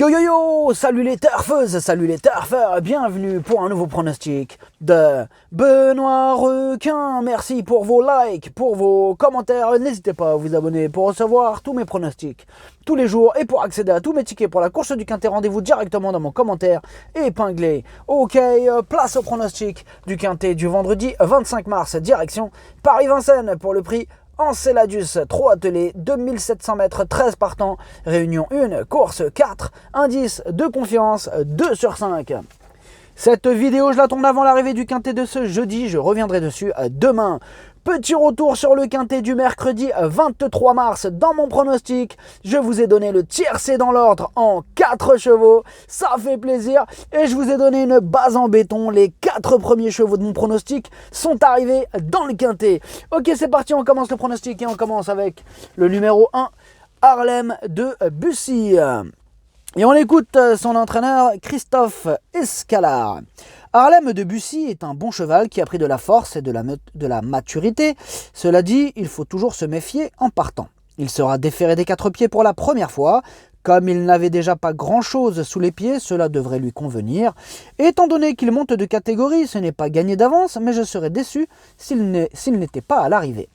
Yo yo yo, salut les turfeuses, salut les turfeurs, bienvenue pour un nouveau pronostic de Benoît Requin. Merci pour vos likes, pour vos commentaires, n'hésitez pas à vous abonner pour recevoir tous mes pronostics tous les jours et pour accéder à tous mes tickets pour la course du Quintet. Rendez-vous directement dans mon commentaire épinglé. Ok, place au pronostic du Quintet du vendredi 25 mars, direction Paris-Vincennes pour le prix Enceladus, 3 attelés, 2700 mètres, 13 partants, réunion 1, course 4, indice de confiance 2 sur 5. Cette vidéo, je la tourne avant l'arrivée du Quintet de ce jeudi, je reviendrai dessus demain. Petit retour sur le Quintet du mercredi 23 mars. Dans mon pronostic, je vous ai donné le tiercé dans l'ordre en 4 chevaux. Ça fait plaisir. Et je vous ai donné une base en béton. Les 4 premiers chevaux de mon pronostic sont arrivés dans le Quintet. Ok, c'est parti, on commence le pronostic et on commence avec le numéro 1, Harlem de Bussy. Et on écoute son entraîneur Christophe Escalard. Harlem de Bussy est un bon cheval qui a pris de la force et de la maturité. Cela dit, il faut toujours se méfier en partant. Il sera déféré des 4 pieds pour la première fois. Comme il n'avait déjà pas grand-chose sous les pieds, cela devrait lui convenir. Étant donné qu'il monte de catégorie, ce n'est pas gagné d'avance, mais je serais déçu s'il n'était pas à l'arrivée.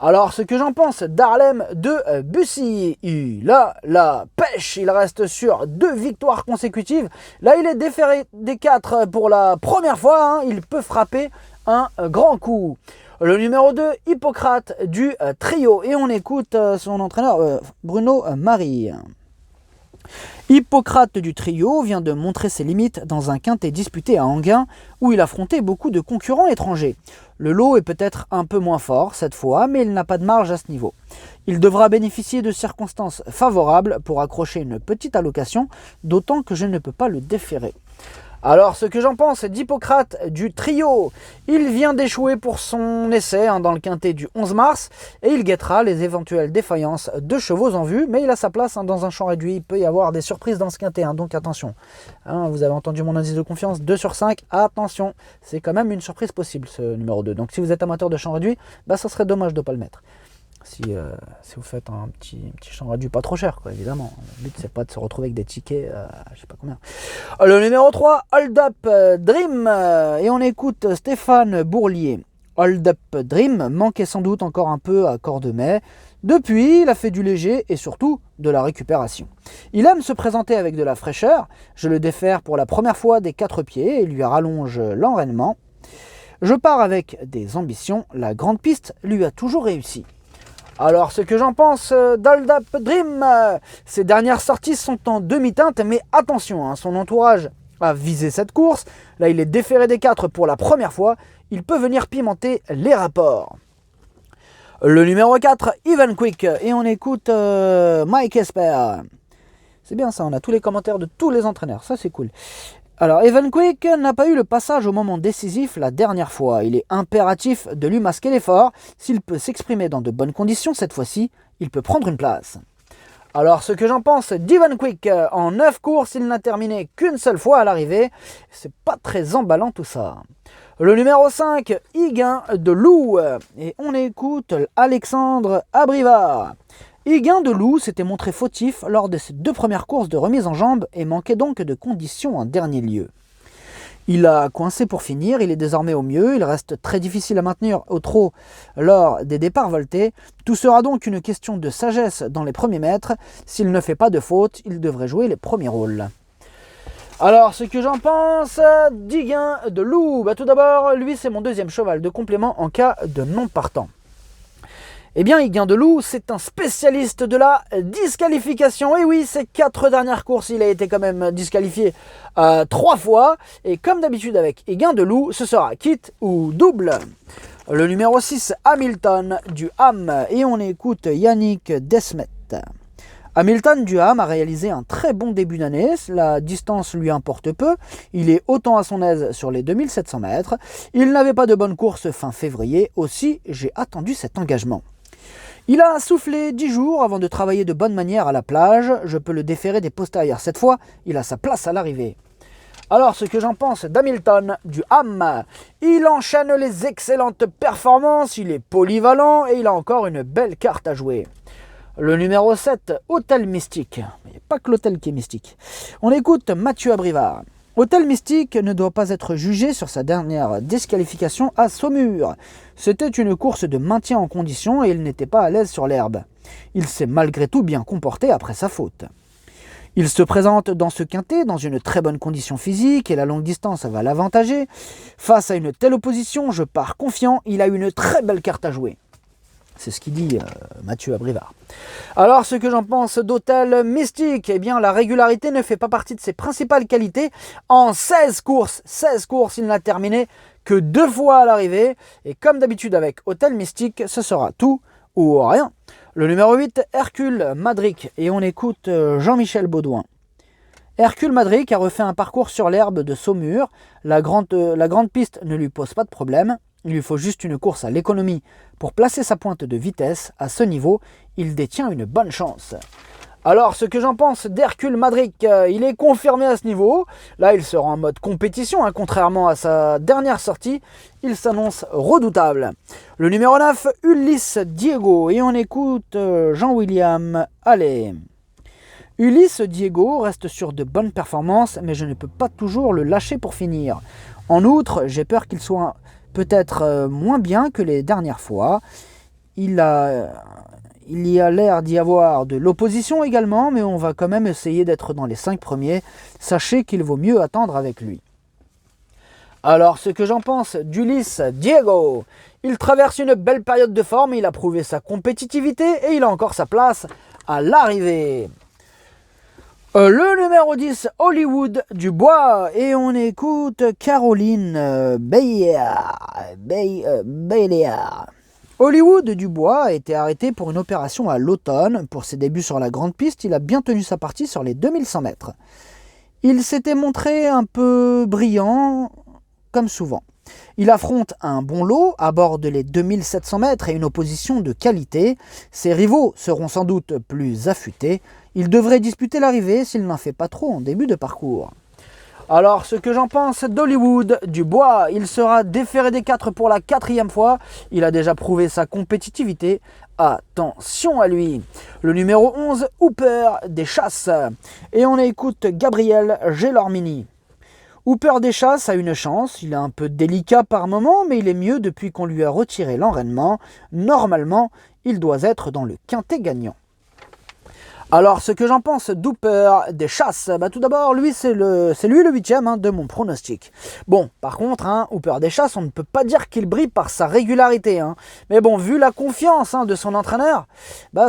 Alors, ce que j'en pense d'Harlem de Bussy, il a la pêche, il reste sur 2 victoires consécutives. Là, il est déféré des 4 pour la première fois, il peut frapper un grand coup. Le numéro 2, Hippocrate du trio, et on écoute son entraîneur Bruno Marie. Hippocrate du trio vient de montrer ses limites dans un quintet disputé à Enghien où il affrontait beaucoup de concurrents étrangers. Le lot est peut-être un peu moins fort cette fois, mais il n'a pas de marge à ce niveau. Il devra bénéficier de circonstances favorables pour accrocher une petite allocation, d'autant que je ne peux pas le déférer. Alors, ce que j'en pense d'Hippocrate du trio, il vient d'échouer pour son essai dans le Quintet du 11 mars et il guettera les éventuelles défaillances de chevaux en vue, mais il a sa place dans un champ réduit. Il peut y avoir des surprises dans ce Quintet, donc attention. Vous avez entendu mon indice de confiance, 2 sur 5, attention, c'est quand même une surprise possible ce numéro 2. Donc si vous êtes amateur de champ réduit, ça serait dommage de ne pas le mettre. Si vous faites un petit champ réduit pas trop cher, évidemment. Le but, c'est pas de se retrouver avec des tickets, je sais pas combien. Le numéro 3, Hold Up Dream. Et on écoute Stéphane Bourlier. Hold Up Dream manquait sans doute encore un peu à Cordemais. Depuis, il a fait du léger et surtout de la récupération. Il aime se présenter avec de la fraîcheur. Je le défère pour la première fois des 4 pieds et lui rallonge l'enrainement. Je pars avec des ambitions. La grande piste lui a toujours réussi. Alors, ce que j'en pense d'Hold Up Dream, ses dernières sorties sont en demi-teinte, mais attention, son entourage a visé cette course. Là, il est déféré des 4 pour la première fois. Il peut venir pimenter les rapports. Le numéro 4, Even Quick, et on écoute Mike Esper. C'est bien ça, on a tous les commentaires de tous les entraîneurs, ça c'est cool. Alors, Even Quick n'a pas eu le passage au moment décisif la dernière fois. Il est impératif de lui masquer l'effort. S'il peut s'exprimer dans de bonnes conditions cette fois-ci, il peut prendre une place. Alors, ce que j'en pense d'Even Quick, en 9 courses, il n'a terminé qu'une seule fois à l'arrivée. C'est pas très emballant tout ça. Le numéro 5, Higuin de Loup. Et on écoute Alexandre Abrivard. Higuin de Loup s'était montré fautif lors de ses 2 premières courses de remise en jambe et manquait donc de conditions en dernier lieu. Il a coincé pour finir, il est désormais au mieux, il reste très difficile à maintenir au trot lors des départs voltés. Tout sera donc une question de sagesse dans les premiers mètres. S'il ne fait pas de faute, il devrait jouer les premiers rôles. Alors, ce que j'en pense d'Higuin de Loup, tout d'abord, lui c'est mon 2e cheval de complément en cas de non partant. Eh bien, Higuin de Loup, c'est un spécialiste de la disqualification. Et oui, ces 4 dernières courses, il a été quand même disqualifié 3 fois. Et comme d'habitude avec Higuin de Loup, ce sera quitte ou double. Le numéro 6, Hamilton du Ham. Et on écoute Yannick Desmet. Hamilton du Ham a réalisé un très bon début d'année. La distance lui importe peu. Il est autant à son aise sur les 2700 mètres. Il n'avait pas de bonne course fin février. Aussi, j'ai attendu cet engagement. Il a soufflé 10 jours avant de travailler de bonne manière à la plage. Je peux le déférer des postérieurs. Cette fois, il a sa place à l'arrivée. Alors, ce que j'en pense d'Hamilton du Ham, il enchaîne les excellentes performances, il est polyvalent et il a encore une belle carte à jouer. Le numéro 7, Hôtel Mystique. Il n'y a pas que l'hôtel qui est mystique. On écoute Mathieu Abrivard. Hôtel Mystique ne doit pas être jugé sur sa dernière disqualification à Saumur. C'était une course de maintien en condition et il n'était pas à l'aise sur l'herbe. Il s'est malgré tout bien comporté après sa faute. Il se présente dans ce quintet dans une très bonne condition physique et la longue distance va l'avantager. Face à une telle opposition, je pars confiant, il a une très belle carte à jouer. C'est ce qu'il dit Mathieu Abrivard. Alors, ce que j'en pense d'Hôtel Mystique, eh bien, la régularité ne fait pas partie de ses principales qualités. En 16 courses, il n'a terminé que 2 fois à l'arrivée. Et comme d'habitude avec Hôtel Mystique, ce sera tout ou rien. Le numéro 8, Hercule Madric. Et on écoute Jean-Michel Baudouin. Hercule Madric a refait un parcours sur l'herbe de Saumur. La grande piste ne lui pose pas de problème. Il lui faut juste une course à l'économie pour placer sa pointe de vitesse. À ce niveau, il détient une bonne chance. Alors, ce que j'en pense d'Hercule Madric, il est confirmé à ce niveau. Là, il sera en mode compétition, contrairement à sa dernière sortie. Il s'annonce redoutable. Le numéro 9, Ulysse Diego. Et on écoute Jean-William Allais. Ulysse Diego reste sur de bonnes performances, mais je ne peux pas toujours le lâcher pour finir. En outre, j'ai peur qu'il soit peut-être moins bien que les dernières fois. Il y a l'air d'y avoir de l'opposition également, mais on va quand même essayer d'être dans les 5 premiers. Sachez qu'il vaut mieux attendre avec lui. Alors, ce que j'en pense d'Ulysse Diego, il traverse une belle période de forme, il a prouvé sa compétitivité et il a encore sa place à l'arrivée. Le numéro 10, Hollywood Dubois, et on écoute Caroline Bayard. Hollywood Dubois a été arrêté pour une opération à l'automne. Pour ses débuts sur la grande piste, il a bien tenu sa partie sur les 2100 mètres. Il s'était montré un peu brillant, comme souvent. Il affronte un bon lot, aborde les 2700 mètres et une opposition de qualité. Ses rivaux seront sans doute plus affûtés. Il devrait disputer l'arrivée s'il n'en fait pas trop en début de parcours. Alors, ce que j'en pense d'Hollywood Dubois, il sera déféré des 4 pour la 4e fois. Il a déjà prouvé sa compétitivité. Attention à lui. Le numéro 11, Hooper des Chasses. Et on écoute Gabriel Gelormini. Hooper des Chasses a une chance, il est un peu délicat par moment, mais il est mieux depuis qu'on lui a retiré l'enrainement. Normalement, il doit être dans le quintet gagnant. Alors, ce que j'en pense d'Hooper des Chasses, tout d'abord, c'est lui le 8e de mon pronostic. Bon, par contre, Hooper des Chasses, on ne peut pas dire qu'il brille par sa régularité. Mais bon, vu la confiance de son entraîneur,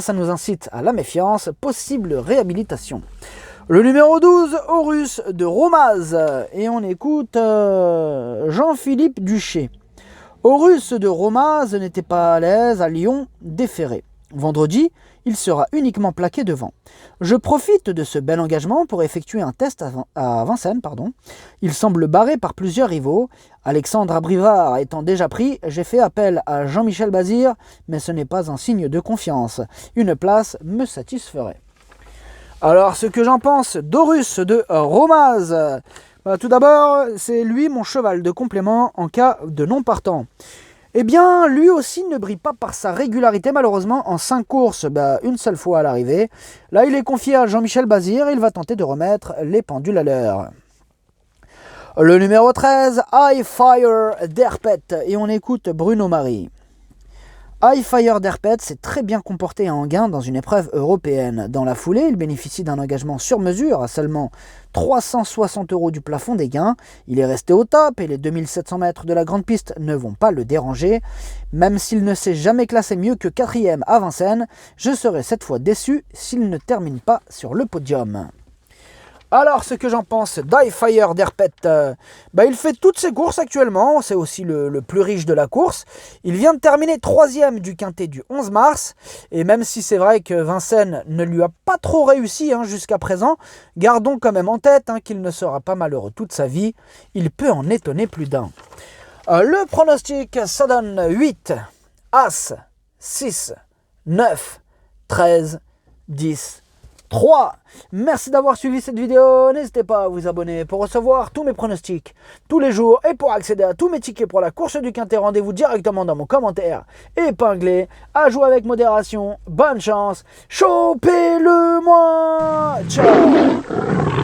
ça nous incite à la méfiance, possible réhabilitation. Le numéro 12, Horus de Romaz. Et on écoute Jean-Philippe Duché. Horus de Romaz n'était pas à l'aise à Lyon, déféré. Vendredi, il sera uniquement plaqué devant. Je profite de ce bel engagement pour effectuer un test à Vincennes. Il semble barré par plusieurs rivaux. Alexandre Abrivard étant déjà pris, j'ai fait appel à Jean-Michel Bazir, mais ce n'est pas un signe de confiance. Une place me satisferait. Alors, ce que j'en pense d'Horus de Romaz. Tout d'abord, c'est lui mon cheval de complément en cas de non partant. Eh bien, lui aussi ne brille pas par sa régularité, malheureusement, en 5 courses, une seule fois à l'arrivée. Là, il est confié à Jean-Michel Bazir et il va tenter de remettre les pendules à l'heure. Le numéro 13, High Fire d'Herpet, et on écoute Bruno Marie. High Fire d'Herpet s'est très bien comporté à Enghien dans une épreuve européenne. Dans la foulée, il bénéficie d'un engagement sur mesure à seulement 360 € du plafond des gains. Il est resté au top et les 2700 mètres de la grande piste ne vont pas le déranger. Même s'il ne s'est jamais classé mieux que 4e à Vincennes, je serai cette fois déçu s'il ne termine pas sur le podium. Alors, ce que j'en pense d'High Fire d'Herpet, il fait toutes ses courses actuellement, c'est aussi le plus riche de la course. Il vient de terminer 3e du quintet du 11 mars, et même si c'est vrai que Vincennes ne lui a pas trop réussi jusqu'à présent, gardons quand même en tête qu'il ne sera pas malheureux toute sa vie, il peut en étonner plus d'un. Le pronostic, ça donne 8, As, 6, 9, 13, 10, 3. Merci d'avoir suivi cette vidéo. N'hésitez pas à vous abonner pour recevoir tous mes pronostics tous les jours et pour accéder à tous mes tickets pour la course du Quintet. Rendez-vous directement dans mon commentaire épinglé. À jouer avec modération. Bonne chance. Chopez-le moi. Ciao.